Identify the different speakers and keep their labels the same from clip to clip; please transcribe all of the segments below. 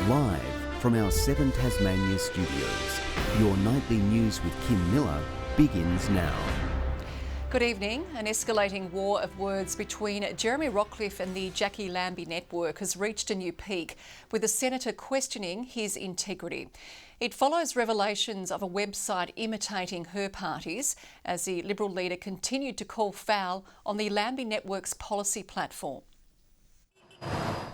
Speaker 1: Live from our 7 Tasmania studios, your nightly news with Kim Miller begins now.
Speaker 2: Good evening. An escalating war of words between Jeremy Rockliff and the Jackie Lambie network has reached a new peak, with the senator questioning his integrity. It follows revelations of a website imitating her parties as the Liberal leader continued to call foul on the Lambie network's policy platform.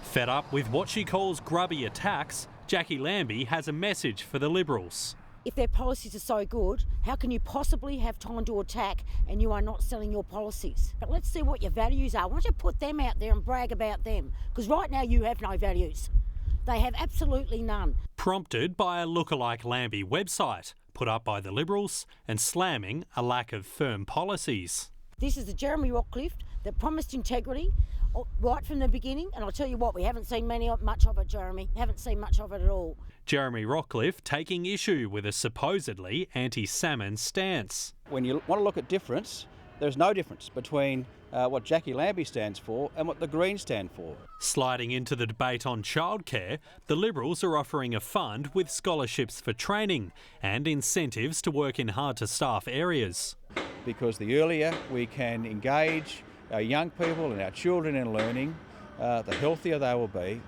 Speaker 3: Fed up with what she calls grubby attacks, Jackie Lambie has a message for the Liberals.
Speaker 4: If their policies are so good, how can you possibly have time to attack and you are not selling your policies? But let's see what your values are. Why don't you put them out there and brag about them? Because right now you have no values. They have absolutely none.
Speaker 3: Prompted by a lookalike Lambie website put up by the Liberals and slamming a lack of firm policies.
Speaker 4: This is the Jeremy Rockliff that promised integrity right from the beginning, and I'll tell you what, we haven't seen much of it, Jeremy. Haven't seen much of it at all.
Speaker 3: Jeremy Rockliff taking issue with a supposedly anti-salmon stance.
Speaker 5: When you want to look at difference, there's no difference between what Jackie Lambie stands for and what the Greens stand for.
Speaker 3: Sliding into the debate on childcare, the Liberals are offering a fund with scholarships for training and incentives to work in hard-to-staff areas.
Speaker 5: Because the earlier we can engage our young people and our children in learning, the healthier they will be.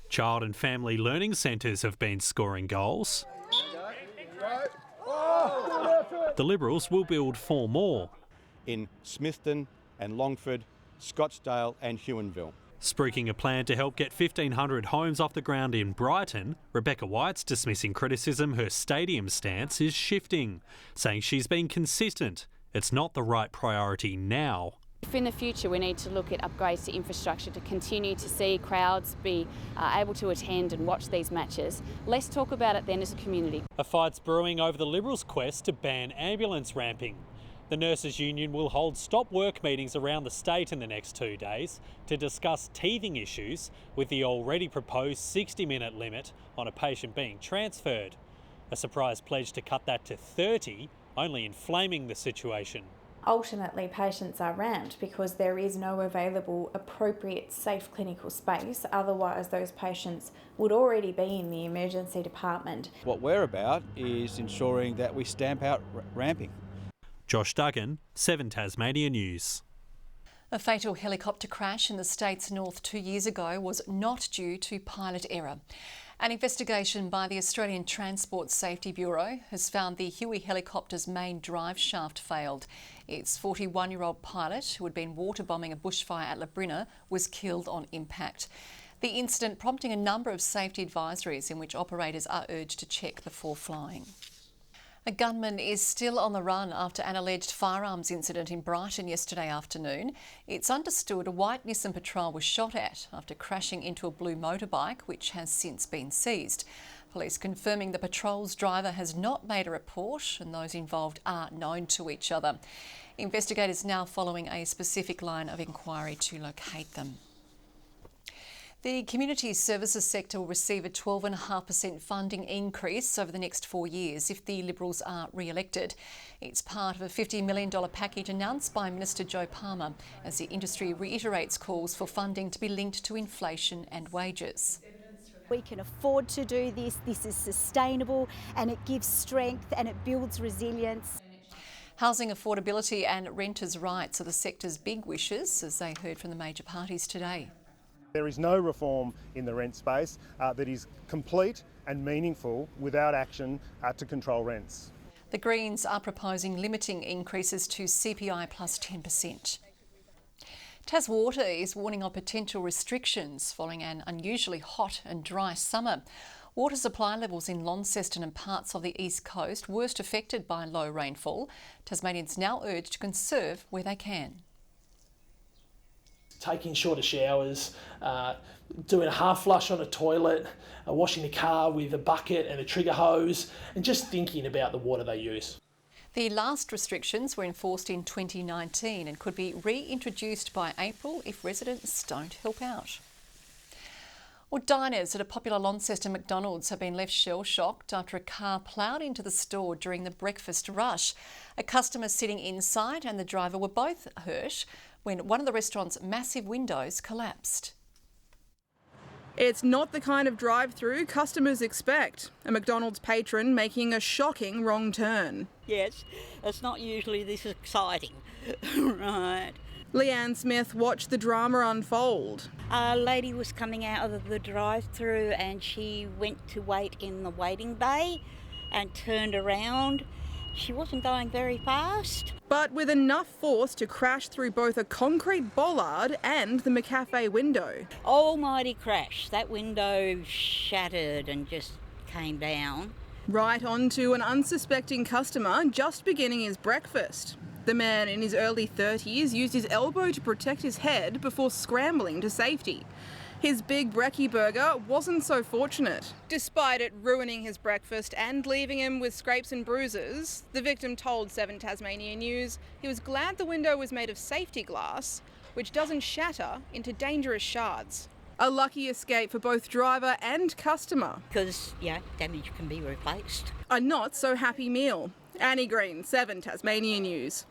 Speaker 3: Child and family learning centres have been scoring goals. The Liberals will build 4 more.
Speaker 6: In Smithton and Longford, Scottsdale and Huonville.
Speaker 3: Spruiking a plan to help get 1,500 homes off the ground in Brighton, Rebecca White's dismissing criticism her stadium stance is shifting, saying she's been consistent. It's not the right priority now.
Speaker 7: If in the future we need to look at upgrades to infrastructure to continue to see crowds be able to attend and watch these matches, let's talk about it then as a community.
Speaker 3: A fight's brewing over the Liberals' quest to ban ambulance ramping. The Nurses Union will hold stop work meetings around the state in the next 2 days to discuss teething issues with the already proposed 60-minute limit on a patient being transferred. A surprise pledge to cut that to 30, only inflaming the situation.
Speaker 8: Ultimately, patients are ramped because there is no available appropriate safe clinical space. Otherwise, those patients would already be in the emergency department.
Speaker 5: What we're about is ensuring that we stamp out ramping.
Speaker 3: Josh Duggan, 7 Tasmania News.
Speaker 2: A fatal helicopter crash in the state's north 2 years ago was not due to pilot error. An investigation by the Australian Transport Safety Bureau has found the Huey helicopter's main drive shaft failed. Its 41-year-old pilot, who had been water bombing a bushfire at Labrina, was killed on impact. The incident prompting a number of safety advisories in which operators are urged to check before flying. A gunman is still on the run after an alleged firearms incident in Brighton yesterday afternoon. It's understood a white Nissan Patrol was shot at after crashing into a blue motorbike, which has since been seized. Police confirming the patrol's driver has not made a report and those involved are known to each other. Investigators now following a specific line of inquiry to locate them. The community services sector will receive a 12.5% funding increase over the next 4 years if the Liberals are re-elected. It's part of a $50 million package announced by Minister Joe Palmer as the industry reiterates calls for funding to be linked to inflation and wages.
Speaker 9: We can afford to do this. This is sustainable and it gives strength and it builds resilience.
Speaker 2: Housing affordability and renters' rights are the sector's big wishes, as they heard from the major parties today.
Speaker 10: There is no reform in the rent space that is complete and meaningful without action to control rents.
Speaker 2: The Greens are proposing limiting increases to CPI plus 10%. Taswater is warning of potential restrictions following an unusually hot and dry summer. Water supply levels in Launceston and parts of the east coast worst affected by low rainfall. Tasmanians now urged to conserve where they can.
Speaker 11: Taking shorter showers, doing a half flush on a toilet, washing the car with a bucket and a trigger hose, and just thinking about the water they use.
Speaker 2: The last restrictions were enforced in 2019 and could be reintroduced by April if residents don't help out. Well, diners at a popular Launceston McDonalds have been left shell-shocked after a car ploughed into the store during the breakfast rush. A customer sitting inside and the driver were both hurt when one of the restaurant's massive windows collapsed.
Speaker 12: It's not the kind of drive-through customers expect. A McDonald's patron making a shocking wrong turn.
Speaker 13: Yes, it's not usually this exciting. Right.
Speaker 12: Leanne Smith watched the drama unfold.
Speaker 13: A lady was coming out of the drive-through and she went to wait in the waiting bay and turned around. She wasn't going very fast.
Speaker 12: But with enough force to crash through both a concrete bollard and the McCafe window.
Speaker 13: Almighty crash. That window shattered and just came down.
Speaker 12: Right onto an unsuspecting customer just beginning his breakfast. The man in his early 30s used his elbow to protect his head before scrambling to safety. His big brekkie burger wasn't so fortunate. Despite it ruining his breakfast and leaving him with scrapes and bruises, the victim told 7 Tasmania News he was glad the window was made of safety glass, which doesn't shatter into dangerous shards. A lucky escape for both driver and customer.
Speaker 13: Because, damage can be replaced.
Speaker 12: A not so happy meal. Annie Green, 7 Tasmania News.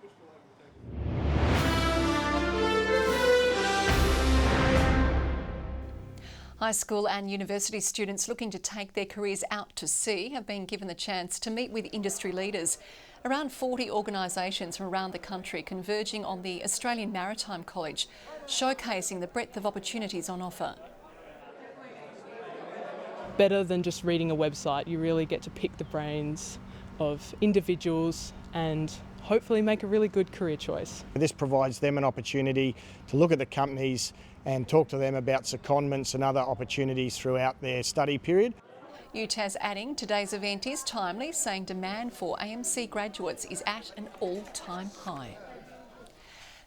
Speaker 2: High school and university students looking to take their careers out to sea have been given the chance to meet with industry leaders. Around 40 organisations from around the country converging on the Australian Maritime College, showcasing the breadth of opportunities on offer.
Speaker 14: Better than just reading a website, you really get to pick the brains of individuals and hopefully make a really good career choice.
Speaker 15: This provides them an opportunity to look at the companies and talk to them about secondments and other opportunities throughout their study period.
Speaker 2: UTAS adding today's event is timely, saying demand for AMC graduates is at an all-time high.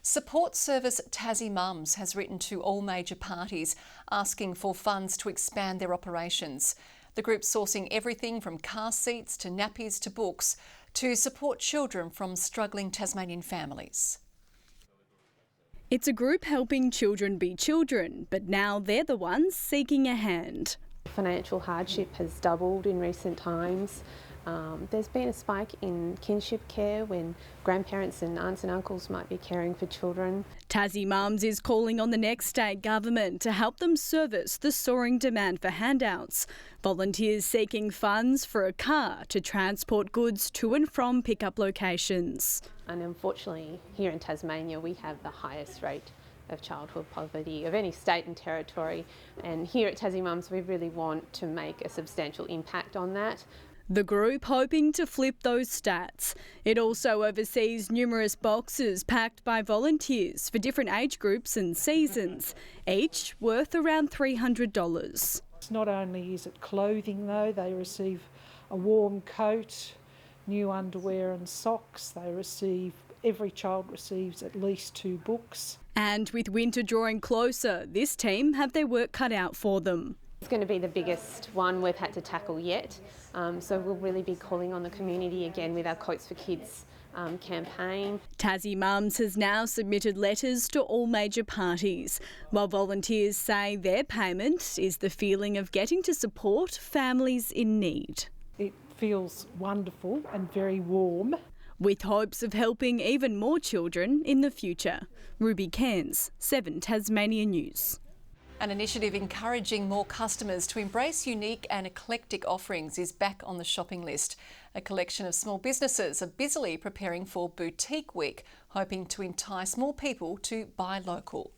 Speaker 2: Support service Tazzy Moms has written to all major parties asking for funds to expand their operations. The group sourcing everything from car seats to nappies to books to support children from struggling Tasmanian families.
Speaker 16: It's a group helping children be children, but now they're the ones seeking a hand.
Speaker 17: Financial hardship has doubled in recent times. There's been a spike in kinship care when grandparents and aunts and uncles might be caring for children.
Speaker 16: Tazzy Moms is calling on the next state government to help them service the soaring demand for handouts. Volunteers seeking funds for a car to transport goods to and from pickup locations.
Speaker 17: And unfortunately, here in Tasmania, we have the highest rate of childhood poverty of any state and territory. And here at Tazzy Moms, we really want to make a substantial impact on that.
Speaker 16: The group hoping to flip those stats. It also oversees numerous boxes packed by volunteers for different age groups and seasons, each worth around $300.
Speaker 18: Not only is it clothing though, they receive a warm coat, new underwear and socks. Every child receives at least 2 books.
Speaker 16: And with winter drawing closer, this team have their work cut out for them.
Speaker 17: It's going to be the biggest one we've had to tackle yet. So we'll really be calling on the community again with our Coats for Kids campaign.
Speaker 16: Tazzy Moms has now submitted letters to all major parties, while volunteers say their payment is the feeling of getting to support families in need.
Speaker 18: It feels wonderful and very warm.
Speaker 16: With hopes of helping even more children in the future. Ruby Cairns, 7 Tasmania News.
Speaker 2: An initiative encouraging more customers to embrace unique and eclectic offerings is back on the shopping list. A collection of small businesses are busily preparing for Boutique Week, hoping to entice more people to buy local.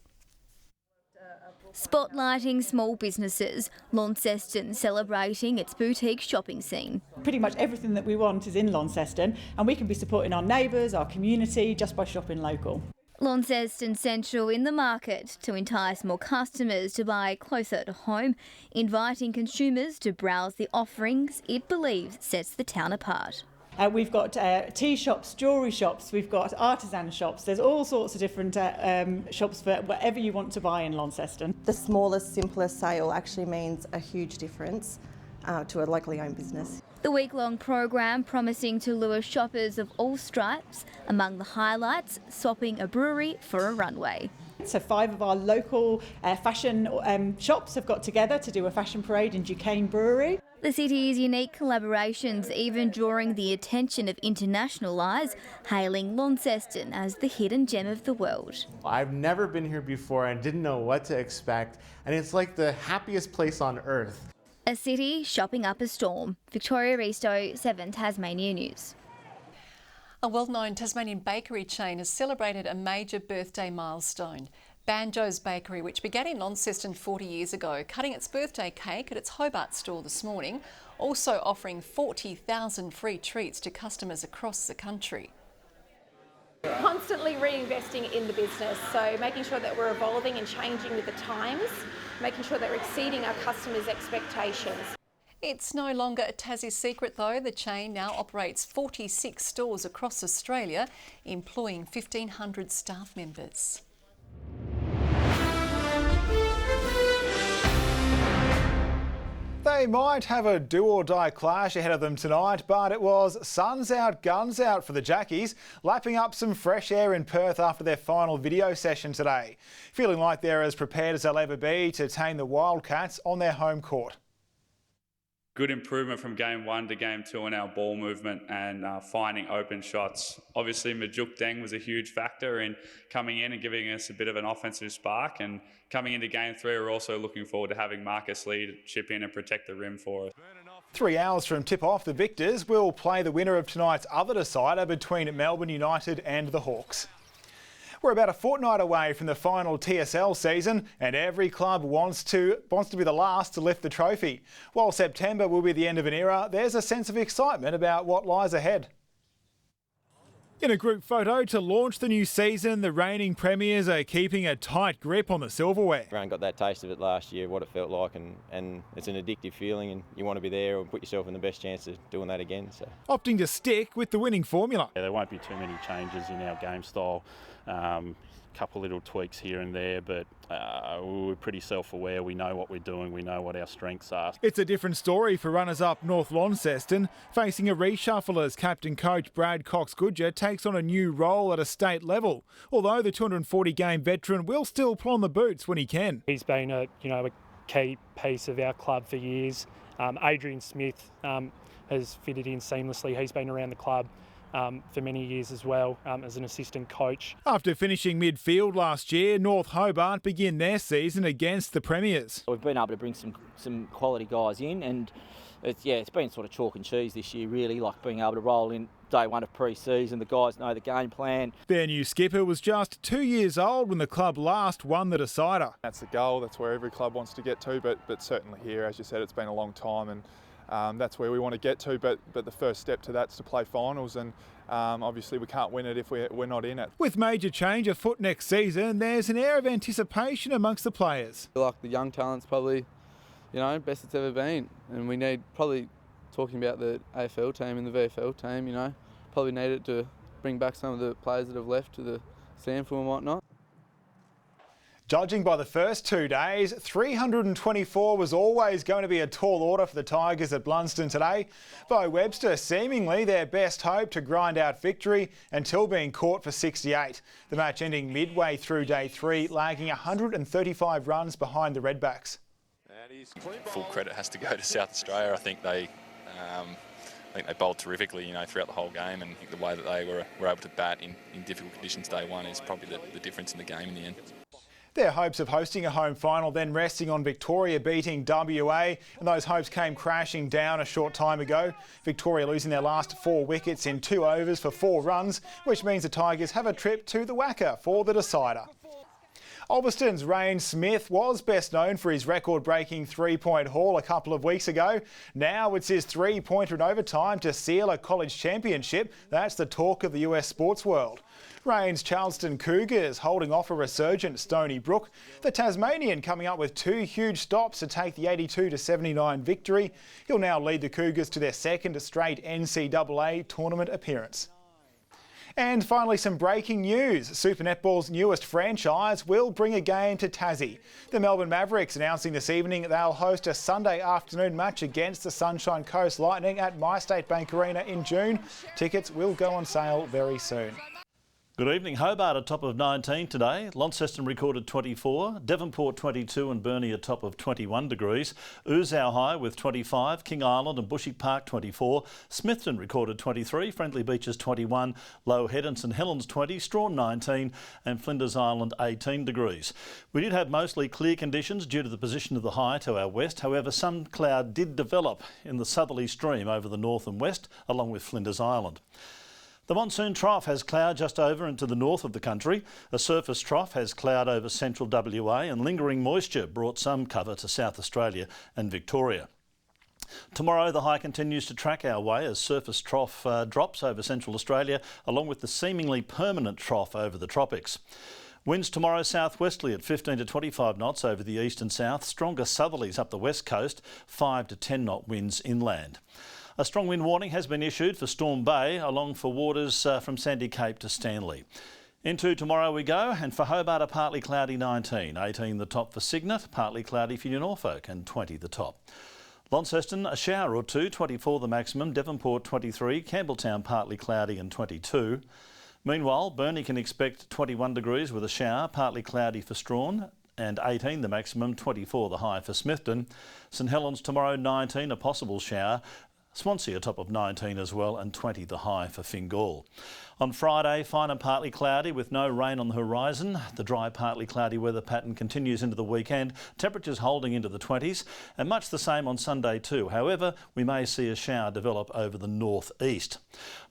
Speaker 19: Spotlighting small businesses, Launceston celebrating its boutique shopping scene.
Speaker 20: Pretty much everything that we want is in Launceston, and we can be supporting our neighbours, our community, just by shopping local.
Speaker 19: Launceston Central in the market to entice more customers to buy closer to home, inviting consumers to browse the offerings it believes sets the town apart.
Speaker 20: We've got tea shops, jewellery shops, we've got artisan shops. There's all sorts of different shops for whatever you want to buy in Launceston.
Speaker 21: The smallest, simplest sale actually means a huge difference to a locally owned business.
Speaker 19: The week-long program promising to lure shoppers of all stripes. Among the highlights, swapping a brewery for a runway.
Speaker 20: So 5 of our local fashion shops have got together to do a fashion parade in Duquesne Brewery.
Speaker 19: The city's unique collaborations even drawing the attention of international eyes, hailing Launceston as the hidden gem of the world.
Speaker 1: I've never been here before and didn't know what to expect, and it's like the happiest place on earth.
Speaker 19: A city shopping up a storm. Victoria Risto, 7 Tasmania News.
Speaker 2: A well-known Tasmanian bakery chain has celebrated a major birthday milestone. Banjos Bakery, which began in Launceston 40 years ago, cutting its birthday cake at its Hobart store this morning, also offering 40,000 free treats to customers across the country.
Speaker 22: Constantly reinvesting in the business, so making sure that we're evolving and changing with the times, making sure that we're exceeding our customers' expectations.
Speaker 2: It's no longer a Tassie secret though. The chain now operates 46 stores across Australia, employing 1,500 staff members.
Speaker 23: They might have a do-or-die clash ahead of them tonight, but it was suns out, guns out for the Jackies, lapping up some fresh air in Perth after their final video session today. Feeling like they're as prepared as they'll ever be to tame the Wildcats on their home court.
Speaker 24: Good improvement from game 1 to game 2 in our ball movement and finding open shots. Obviously, Majuk Deng was a huge factor in coming in and giving us a bit of an offensive spark. And coming into game 3, we're also looking forward to having Marcus Lee chip in and protect the rim for us.
Speaker 23: 3 hours from tip-off, the victors will play the winner of tonight's other decider between Melbourne United and the Hawks. We're about a fortnight away from the final TSL season and every club wants to be the last to lift the trophy. While September will be the end of an era, there's a sense of excitement about what lies ahead. In a group photo to launch the new season, the reigning premiers are keeping a tight grip on the silverware.
Speaker 25: Everyone got that taste of it last year, what it felt like, and it's an addictive feeling and you want to be there and put yourself in the best chance of doing that again. So,
Speaker 23: opting to stick with the winning formula.
Speaker 26: There won't be too many changes in our game style. Couple little tweaks here and there, but we're pretty self-aware. We know what we're doing. We know what our strengths are. It's a different story for runners-up North Launceston, facing a reshuffle as captain coach Brad Cox-Goodger takes on a new role at a state level. Although the 240-game veteran will still pull on the boots when he can.
Speaker 27: He's been a key piece of our club for years. Adrian Smith has fitted in seamlessly. He's been around the club for many years as well as an assistant coach.
Speaker 23: After finishing midfield last year, North Hobart begin their season against the premiers.
Speaker 28: We've been able to bring some quality guys in, and it's been sort of chalk and cheese this year really, like being able to roll in day 1 of pre-season. The guys know the game plan.
Speaker 23: Their new skipper was just 2 years old when the club last won the decider.
Speaker 29: That's the goal, that's where every club wants to get to, but certainly here, as you said, it's been a long time and that's where we want to get to, but the first step to that's to play finals, and obviously we can't win it if we're not in it.
Speaker 23: With major change afoot next season, there's an air of anticipation amongst the players.
Speaker 30: Like the young talent's probably, best it's ever been, and we need, probably talking about the AFL team and the VFL team, probably need it to bring back some of the players that have left to the sample and whatnot.
Speaker 23: Judging by the first 2 days, 324 was always going to be a tall order for the Tigers at Blunston today. Bo Webster seemingly their best hope to grind out victory until being caught for 68. The match ending midway through day 3, lagging 135 runs behind the Redbacks.
Speaker 31: Full credit has to go to South Australia. I think they bowled terrifically, throughout the whole game, and I think the way that they were able to bat in difficult conditions day 1 is probably the difference in the game in the end.
Speaker 23: Their hopes of hosting a home final then resting on Victoria beating WA, and those hopes came crashing down a short time ago. Victoria losing their last 4 wickets in 2 overs for 4 runs, which means the Tigers have a trip to the Wacker for the decider. Ulverston's Ryan Smith was best known for his record-breaking 3-point haul a couple of weeks ago. Now it's his 3-pointer in overtime to seal a college championship. That's the talk of the US sports world. Ryan's Charleston Cougars holding off a resurgent Stony Brook. The Tasmanian coming up with 2 huge stops to take the 82-79 victory. He'll now lead the Cougars to their 2nd straight NCAA tournament appearance. And finally, some breaking news. Super Netball's newest franchise will bring a game to Tassie. The Melbourne Mavericks announcing this evening they'll host a Sunday afternoon match against the Sunshine Coast Lightning at MyState Bank Arena in June. Tickets will go on sale very soon.
Speaker 3: Good evening. Hobart a top of 19 today. Launceston recorded 24, Devonport 22 and Burnie a top of 21 degrees. Ouzau high with 25, King Island and Bushy Park 24, Smithton recorded 23, Friendly Beaches 21, Low Head and St Helens 20, Strawn 19 and Flinders Island 18 degrees. We did have mostly clear conditions due to the position of the high to our west. However, some cloud did develop in the southerly stream over the north and west along with Flinders Island. The monsoon trough has cloud just over into the north of the country. A surface trough has cloud over central WA and lingering moisture brought some cover to South Australia and Victoria. Tomorrow the high continues to track our way as surface trough drops over central Australia along with the seemingly permanent trough over the tropics. Winds tomorrow southwesterly at 15 to 25 knots over the east and south, stronger southerlies up the west coast, 5 to 10 knot winds inland. A strong wind warning has been issued for Storm Bay along for waters from Sandy Cape to Stanley. Into tomorrow we go, and for Hobart a partly cloudy 19, 18 the top for Cygnet, partly cloudy for Norfolk and 20 the top. Launceston a shower or two, 24 the maximum, Devonport 23, Campbelltown partly cloudy and 22. Meanwhile, Burnie can expect 21 degrees with a shower, partly cloudy for Strawn, and 18 the maximum, 24 the high for Smithton. St Helens tomorrow 19, a possible shower. Swansea a top of 19 as well and 20 the high for Fingal. On Friday, fine and partly cloudy with no rain on the horizon. The dry, partly cloudy weather pattern continues into the weekend. Temperatures holding into the 20s and much the same on Sunday too. However, we may see a shower develop over the northeast.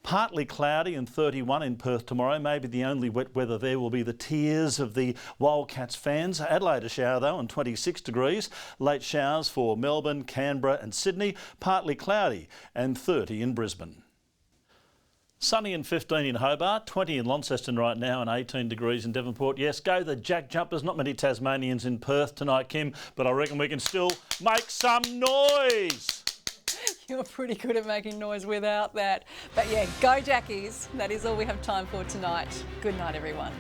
Speaker 3: Partly cloudy and 31 in Perth tomorrow. Maybe the only wet weather there will be the tears of the Wildcats fans. Adelaide a shower though and 26 degrees. Late showers for Melbourne, Canberra and Sydney. Partly cloudy and 30 in Brisbane. Sunny and 15 in Hobart, 20 in Launceston right now and 18 degrees in Devonport. Yes, go the Jack Jumpers. Not many Tasmanians in Perth tonight, Kim, but I reckon we can still make some noise.
Speaker 2: You're pretty good at making noise without that. But yeah, go Jackies. That is all we have time for tonight. Good night, everyone.